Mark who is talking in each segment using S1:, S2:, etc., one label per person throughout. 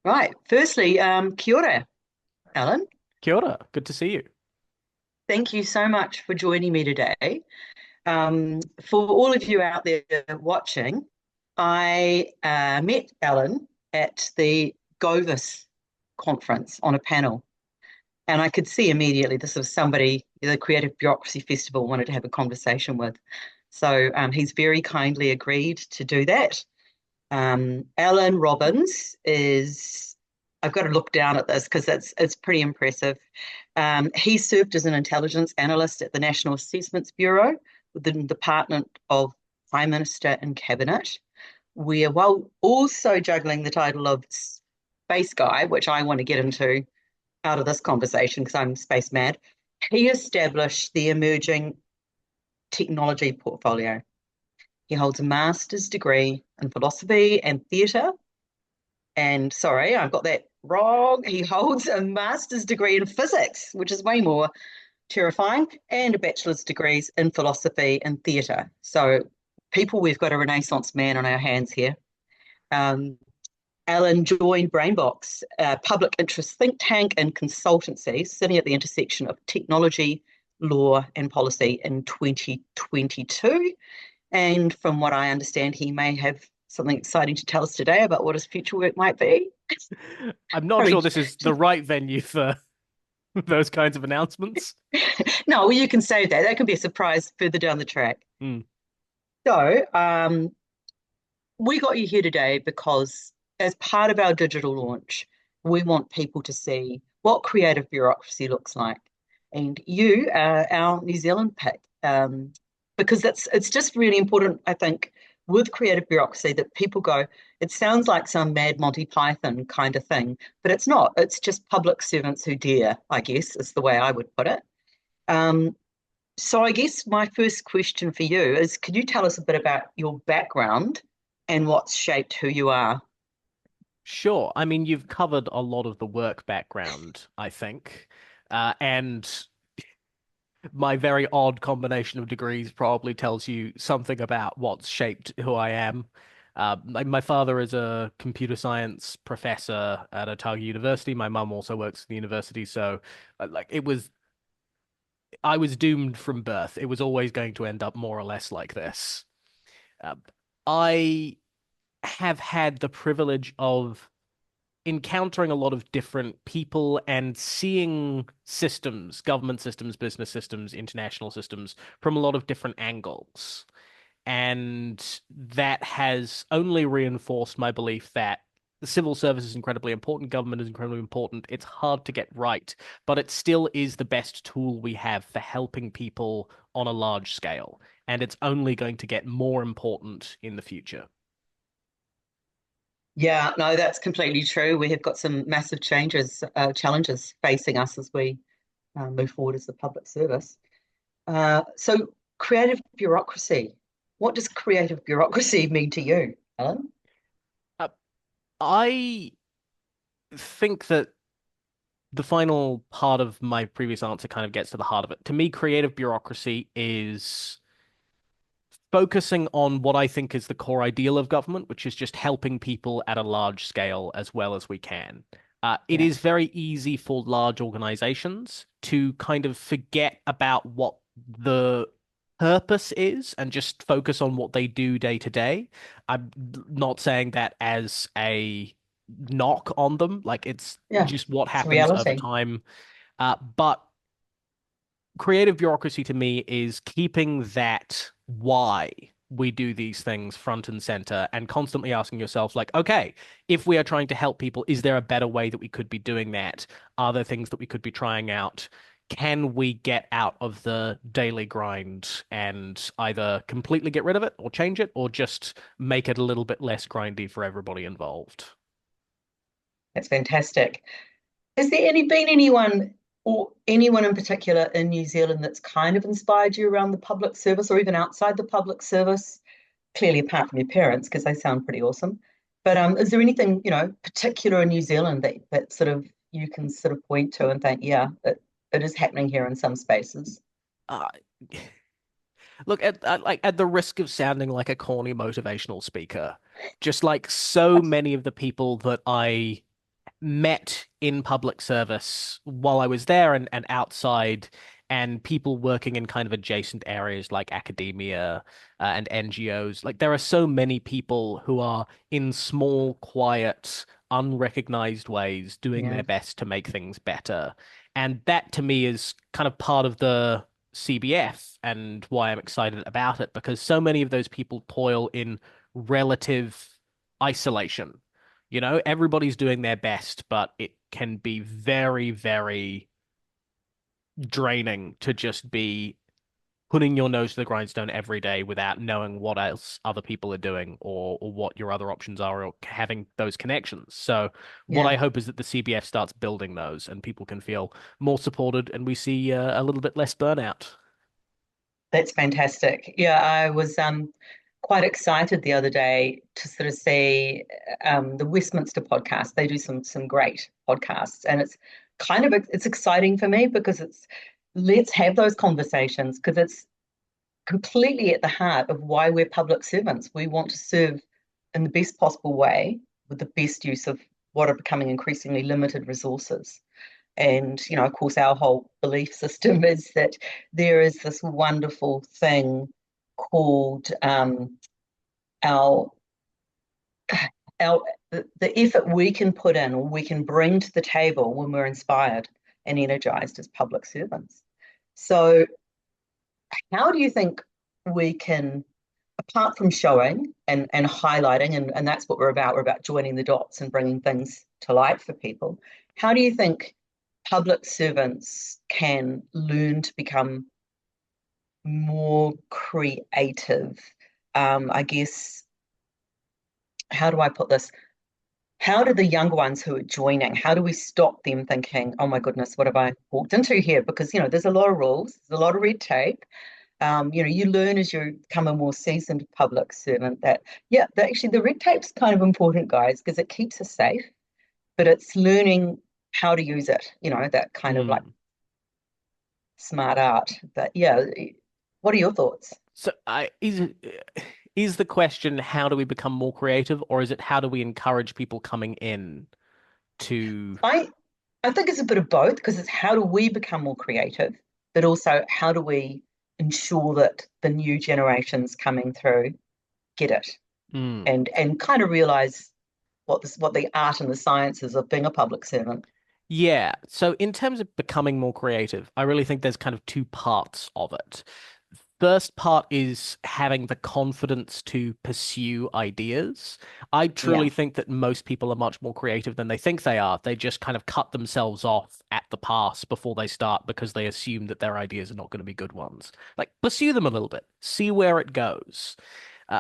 S1: Right. Firstly, kia ora, Alan.
S2: Kia ora. Good to see you.
S1: Thank you so much for joining me today. For all of you out there watching, I met Alan at the Govis conference on a panel, and I could see immediately this was somebody the Creative Bureaucracy Festival wanted to have a conversation with. So he's very kindly agreed to do that. Allyn Robins is, I've got to look down at this because it's pretty impressive. He served as an intelligence analyst at the National Assessments Bureau within the Department of Prime Minister and Cabinet, where while also juggling the title of space guy, which I want to get into out of this conversation because I'm space mad, he established the emerging technology portfolio. He holds a master's degree in philosophy and theatre. And sorry, I've got that wrong. He holds a master's degree in physics, which is way more terrifying, and a bachelor's degrees in philosophy and theatre. So, people, we've got a Renaissance man on our hands here. Um, Alan joined Brainbox, a public interest think tank and consultancy, sitting at the intersection of technology, law, and policy in 2022. And from what I understand, he may have something exciting to tell us today about what his future work might be.
S2: I'm not
S1: I mean,
S2: sure this is the right venue for those kinds of announcements.
S1: no, well, you can save that. That can be a surprise further down the track.
S2: Hmm.
S1: So, we got you here today because, as part of our digital launch, we want people to see what creative bureaucracy looks like. And you are our New Zealand pick, because it's just really important, I think, with creative bureaucracy that people go, it sounds like some mad Monty Python kind of thing, but it's not. It's just public servants who dare, I guess, is the way I would put it. Um, so I guess my first question for you is, could you tell us a bit about your background and what's shaped who you are?
S2: Sure. I mean, you've covered a lot of the work background, I think. And my very odd combination of degrees probably tells you something about what's shaped who I am. My father is a computer science professor at Otago University. My mum also works at the university, so like I was doomed from birth. It was always going to end up more or less like this. Uh, I have had the privilege of encountering a lot of different people and seeing systems, government systems, business systems, international systems from a lot of different angles. And that has only reinforced my belief that the civil service is incredibly important, government is incredibly important. It's hard to get right, but it still is the best tool we have for helping people on a large scale. And it's only going to get more important in the future.
S1: Yeah, no, that's completely true. We have got some massive challenges facing us as we move forward as the public service. So, creative bureaucracy. What does creative bureaucracy mean to you, Alan?
S2: Uh, I think that the final part of my previous answer kind of gets to the heart of it. To me, creative bureaucracy is focusing on what I think is the core ideal of government, which is just helping people at a large scale as well as we can. It
S1: Yeah.
S2: is very easy for large organizations to kind of forget about what the purpose is and just focus on what they do day to day. I'm not saying that as a knock on them, like it's
S1: Yeah,
S2: just what
S1: it's a
S2: happens over
S1: reality.
S2: time. But creative bureaucracy to me is keeping that why we do these things front and center and constantly asking yourself, like, okay, if we are trying to help people, is there a better way that we could be doing that? Are there things that we could be trying out? Can we get out of the daily grind and either completely get rid of it or change it or just make it a little bit less grindy for everybody involved?
S1: That's fantastic. Has there been anyone or anyone in particular in New Zealand that's kind of inspired you around the public service or even outside the public service? Clearly, apart from your parents, because they sound pretty awesome. But is there anything, particular in New Zealand that sort of you can sort of point to and think, yeah, it is happening here in some spaces?
S2: Uh, Look at the risk of sounding like a corny motivational speaker, just like so many of the people that I met in public service while I was there and outside, and people working in kind of adjacent areas like academia and NGOs. Like there are so many people who are in small, quiet, unrecognized ways doing
S1: Yeah,
S2: their best to make things better. And that to me is kind of part of the CBF and why I'm excited about it, because so many of those people toil in relative isolation. You know, everybody's doing their best, but it can be very, very draining to just be putting your nose to the grindstone every day without knowing what else other people are doing or what your other options are or having those connections. So what
S1: yeah.
S2: I hope is that the CBF starts building those and people can feel more supported and we see a little bit less burnout.
S1: That's fantastic. Yeah, I was quite excited the other day to sort of see the Westminster podcast. They do some great podcasts, and it's kind of it's exciting for me because it's let's have those conversations because it's completely at the heart of why we're public servants. We want to serve in the best possible way with the best use of what are becoming increasingly limited resources. And, of course, our whole belief system is that there is this wonderful thing called our our the effort we can put in or we can bring to the table when we're inspired and energized as public servants. So, how do you think we can, apart from showing and highlighting, and that's what we're about joining the dots and bringing things to light for people, how do you think public servants can learn to become more creative? I guess, how do I put this? How do the younger ones who are joining, how do we stop them thinking, oh my goodness, what have I walked into here? Because, there's a lot of rules, there's a lot of red tape. You learn as you become a more seasoned public servant that, yeah, actually the red tape's kind of important, guys, because it keeps us safe, but it's learning how to use it, that kind of like
S2: Hmm.
S1: smart art. But yeah, what are your thoughts?
S2: So is the question how do we become more creative or is it how do we encourage people coming in to
S1: I I think it's a bit of both because it's how do we become more creative, but also how do we ensure that the new generations coming through get it
S2: Hmm.
S1: and kind of realize what the art and the sciences of being a public servant.
S2: Yeah. So in terms of becoming more creative, I really think there's kind of two parts of it. First part is having the confidence to pursue ideas. I
S1: Yeah,
S2: truly think that most people are much more creative than they think they are. They just kind of cut themselves off at the pass before they start because they assume that their ideas are not going to be good ones. Like, pursue them a little bit, see where it goes.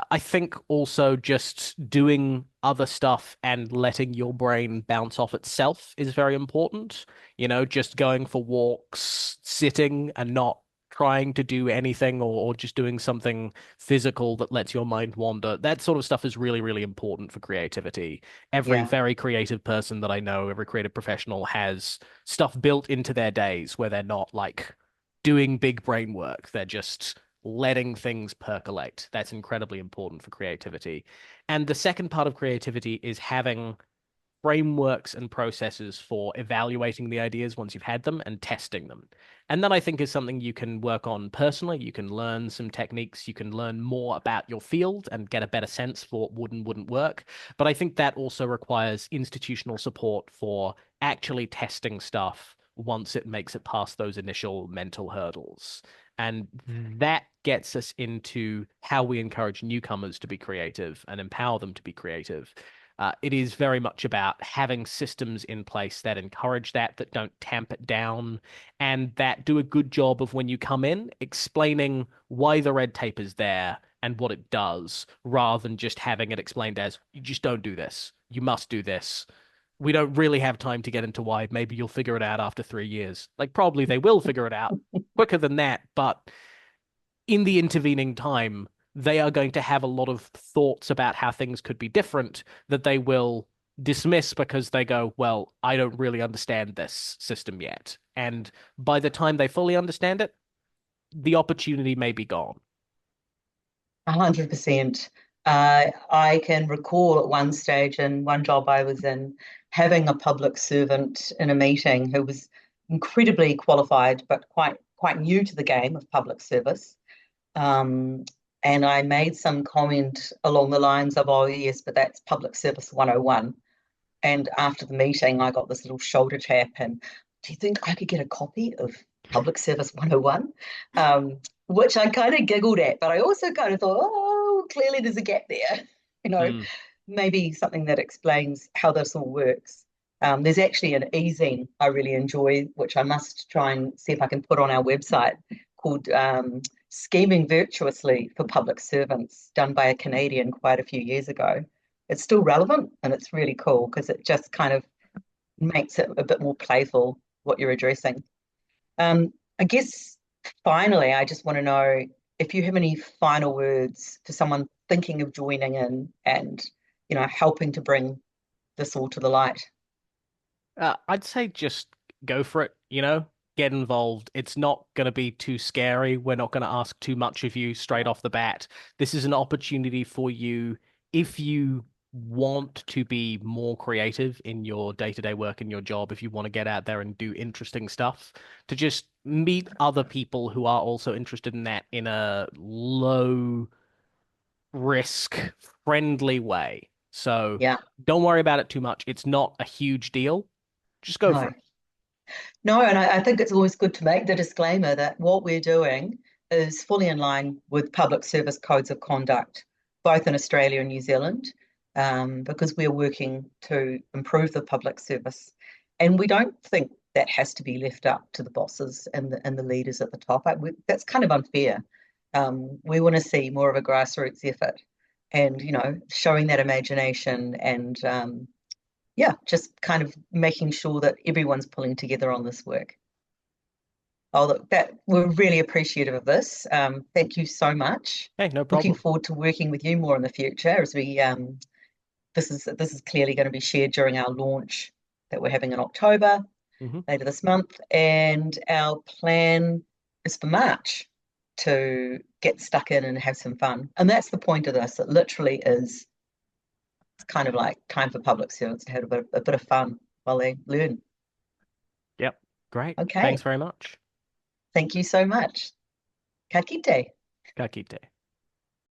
S2: I think also just doing other stuff and letting your brain bounce off itself is very important. You know, just going for walks, sitting and not trying to do anything or just doing something physical that lets your mind wander. That sort of stuff is really, really important for creativity. Every
S1: yeah,
S2: very creative person that I know, every creative professional has stuff built into their days where they're not like doing big brain work. They're just letting things percolate. That's incredibly important for creativity. And the second part of creativity is having frameworks and processes for evaluating the ideas once you've had them and testing them. And that I think is something you can work on personally. You can learn some techniques, you can learn more about your field and get a better sense for what would and wouldn't work. But I think that also requires institutional support for actually testing stuff once it makes it past those initial mental hurdles. And that gets us into how we encourage newcomers to be creative and empower them to be creative. It is very much about having systems in place that encourage that, that don't tamp it down, and that do a good job of when you come in explaining why the red tape is there and what it does, rather than just having it explained as you just don't do this. You must do this. We don't really have time to get into why. Maybe you'll figure it out after 3 years. Like, probably they will figure it out quicker than that, but in the intervening time, they are going to have a lot of thoughts about how things could be different that they will dismiss because they go, well, I don't really understand this system yet. And by the time they fully understand it, the opportunity may be gone.
S1: 100%. I can recall at one stage in one job I was in having a public servant in a meeting who was incredibly qualified but quite new to the game of public service. Um, and I made some comment along the lines of, oh, yes, but that's Public Service 101. And after the meeting, I got this little shoulder tap and, do you think I could get a copy of Public Service 101? Which I kind of giggled at, but I also kind of thought, oh, clearly there's a gap there. You know,
S2: Mm.
S1: maybe something that explains how this all works. There's actually an e-zine I really enjoy, which I must try and see if I can put on our website, called Scheming Virtuously for Public Servants, done by a Canadian quite a few years ago. It's still relevant and it's really cool because it just kind of makes it a bit more playful what you're addressing. I guess finally, I just want to know if you have any final words for someone thinking of joining in and, helping to bring this all to the light.
S2: I'd say just go for it, get involved. It's not going to be too scary. We're not going to ask too much of you straight off the bat. This is an opportunity for you if you want to be more creative in your day-to-day work in your job, if you want to get out there and do interesting stuff, to just meet other people who are also interested in that in a low risk friendly way. So
S1: Yeah,
S2: don't worry about it too much. It's not a huge deal. Just go for
S1: no.
S2: it.
S1: No, and I think it's always good to make the disclaimer that what we're doing is fully in line with public service codes of conduct, both in Australia and New Zealand, because we're working to improve the public service. And we don't think that has to be left up to the bosses and the leaders at the top. That's kind of unfair. We want to see more of a grassroots effort and, showing that imagination and yeah, just kind of making sure that everyone's pulling together on this work. Oh, look, that we're really appreciative of this. Thank you so much.
S2: Hey, no
S1: Looking
S2: problem.
S1: forward to working with you more in the future as we this is clearly going to be shared during our launch that we're having in October
S2: Hmm.
S1: later this month, and our plan is for March to get stuck in and have some fun. And that's the point of this. It literally is it's kind of like time for public servants to have a bit of fun while they learn.
S2: Yep. Great. Thanks
S1: Okay.
S2: very much.
S1: Thank you so much. Ka kite.
S2: Ka kite.